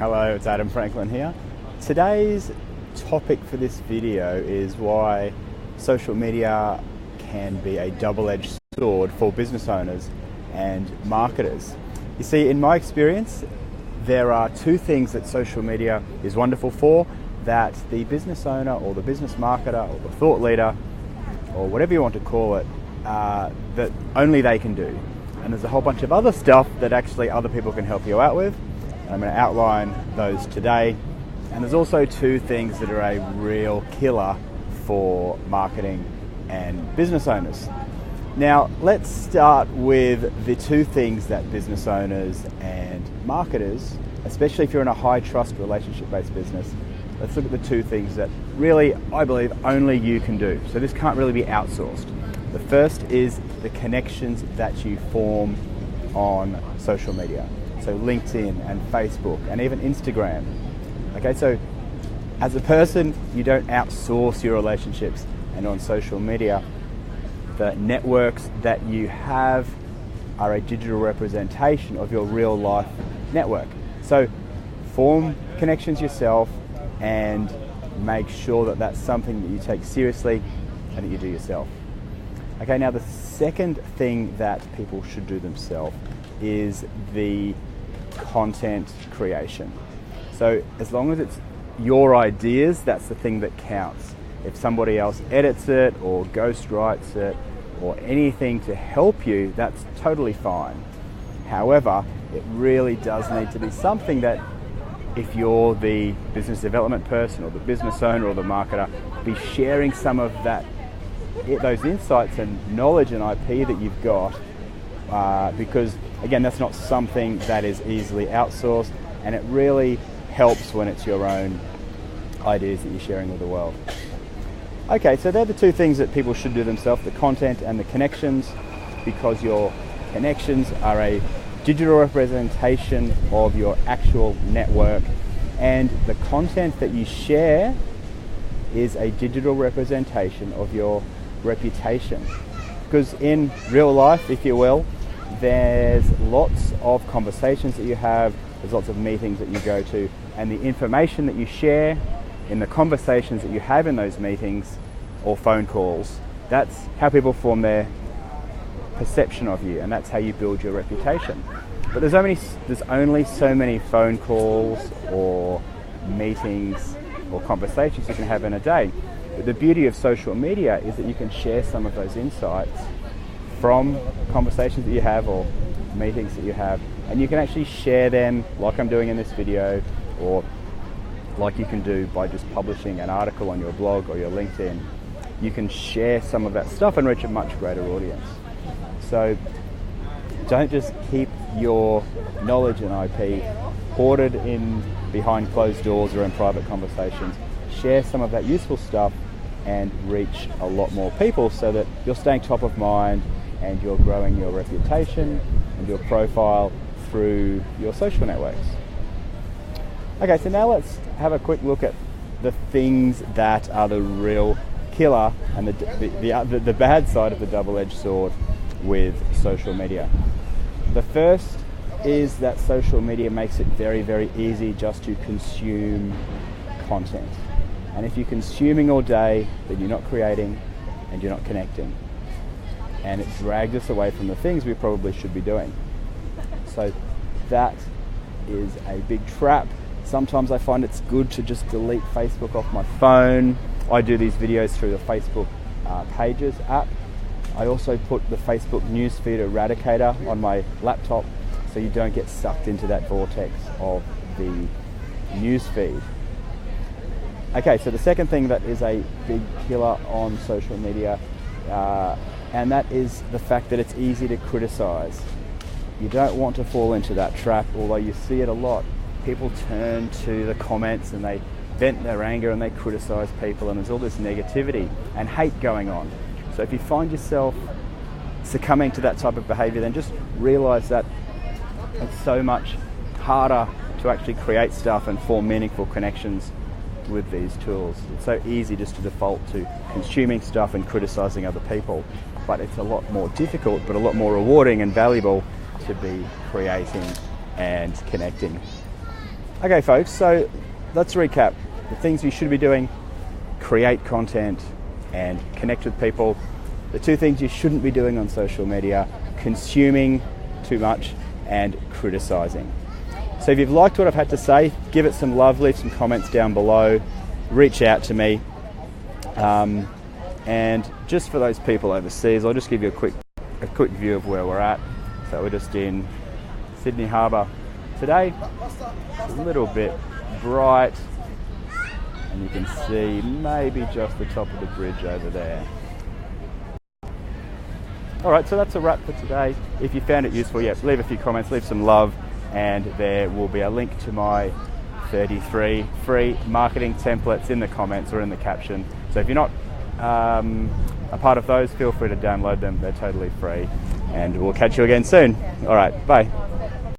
Hello, it's Adam Franklin here. Today's topic for this video is why social media can be a double-edged sword for business owners and marketers. You see, in my experience, there are two things that social media is wonderful for that the business owner or the business marketer or the thought leader or whatever you want to call it, that only they can do. And there's a whole bunch of other stuff that actually other people can help you out with. And I'm going to outline those today. And there's also two things that are a real killer for marketing and business owners. Now, let's start with the two things that business owners and marketers, especially if you're in a high trust relationship-based business, let's look at the two things that really, I believe, only you can do. So this can't really be outsourced. The first is the connections that you form on social media. So LinkedIn and Facebook and even Instagram. Okay, so as a person, you don't outsource your relationships, and on social media, the networks that you have are a digital representation of your real life network. So form connections yourself and make sure that that's something that you take seriously and that you do yourself. Okay, now the second thing that people should do themselves is the content creation. So as long as it's your ideas, that's the thing that counts. If somebody else edits it or ghostwrites it or anything to help you, that's totally fine. However, it really does need to be something that if you're the business development person or the business owner or the marketer, be sharing some of those insights and knowledge and IP that you've got, because again, that's not something that is easily outsourced, and it really helps when it's your own ideas that you're sharing with the world. Okay, so they're the two things that people should do themselves, the content and the connections, because your connections are a digital representation of your actual network, and the content that you share is a digital representation of your reputation. Because in real life, if you will, there's lots of conversations that you have, there's lots of meetings that you go to, and the information that you share in the conversations that you have in those meetings or phone calls, that's how people form their perception of you, and that's how you build your reputation. But there's only so many phone calls or meetings or conversations you can have in a day. But the beauty of social media is that you can share some of those insights from conversations that you have or meetings that you have, and you can actually share them like I'm doing in this video, or like you can do by just publishing an article on your blog or your LinkedIn. You can share some of that stuff and reach a much greater audience. So don't just keep your knowledge and IP hoarded in behind closed doors or in private conversations. Share some of that useful stuff and reach a lot more people so that you're staying top of mind and you're growing your reputation and your profile through your social networks. Okay, so now let's have a quick look at the things that are the real killer and the bad side of the double-edged sword with social media. The first is that social media makes it very, very easy just to consume content. And if you're consuming all day, then you're not creating and you're not connecting. And it drags us away from the things we probably should be doing. So that is a big trap. Sometimes I find it's good to just delete Facebook off my phone. I do these videos through the Facebook Pages app. I also put the Facebook newsfeed eradicator on my laptop so you don't get sucked into that vortex of the newsfeed. Okay, so the second thing that is a big killer on social media, and that is the fact that it's easy to criticize. You don't want to fall into that trap, although you see it a lot. People turn to the comments and they vent their anger and they criticize people, and there's all this negativity and hate going on. So if you find yourself succumbing to that type of behavior, then just realize that it's so much harder to actually create stuff and form meaningful connections with these tools. It's so easy just to default to consuming stuff and criticizing other people, but it's a lot more difficult but a lot more rewarding and valuable to be creating and connecting. Okay folks, so let's recap. The things you should be doing: create content and connect with people. The two things you shouldn't be doing on social media: consuming too much and criticizing. So if you've liked what I've had to say, give it some love, leave some comments down below, reach out to me. And just for those people overseas, I'll just give you a quick view of where we're at. So we're just in Sydney Harbour today. It's a little bit bright, and you can see maybe just the top of the bridge over there. Alright, so that's a wrap for today. If you found it useful, leave a few comments, leave some love, and there will be a link to my 33 free marketing templates in the comments or in the caption. So if you're not a part of those, feel free to download them. They're totally free, and we'll catch you again soon. Alright, bye.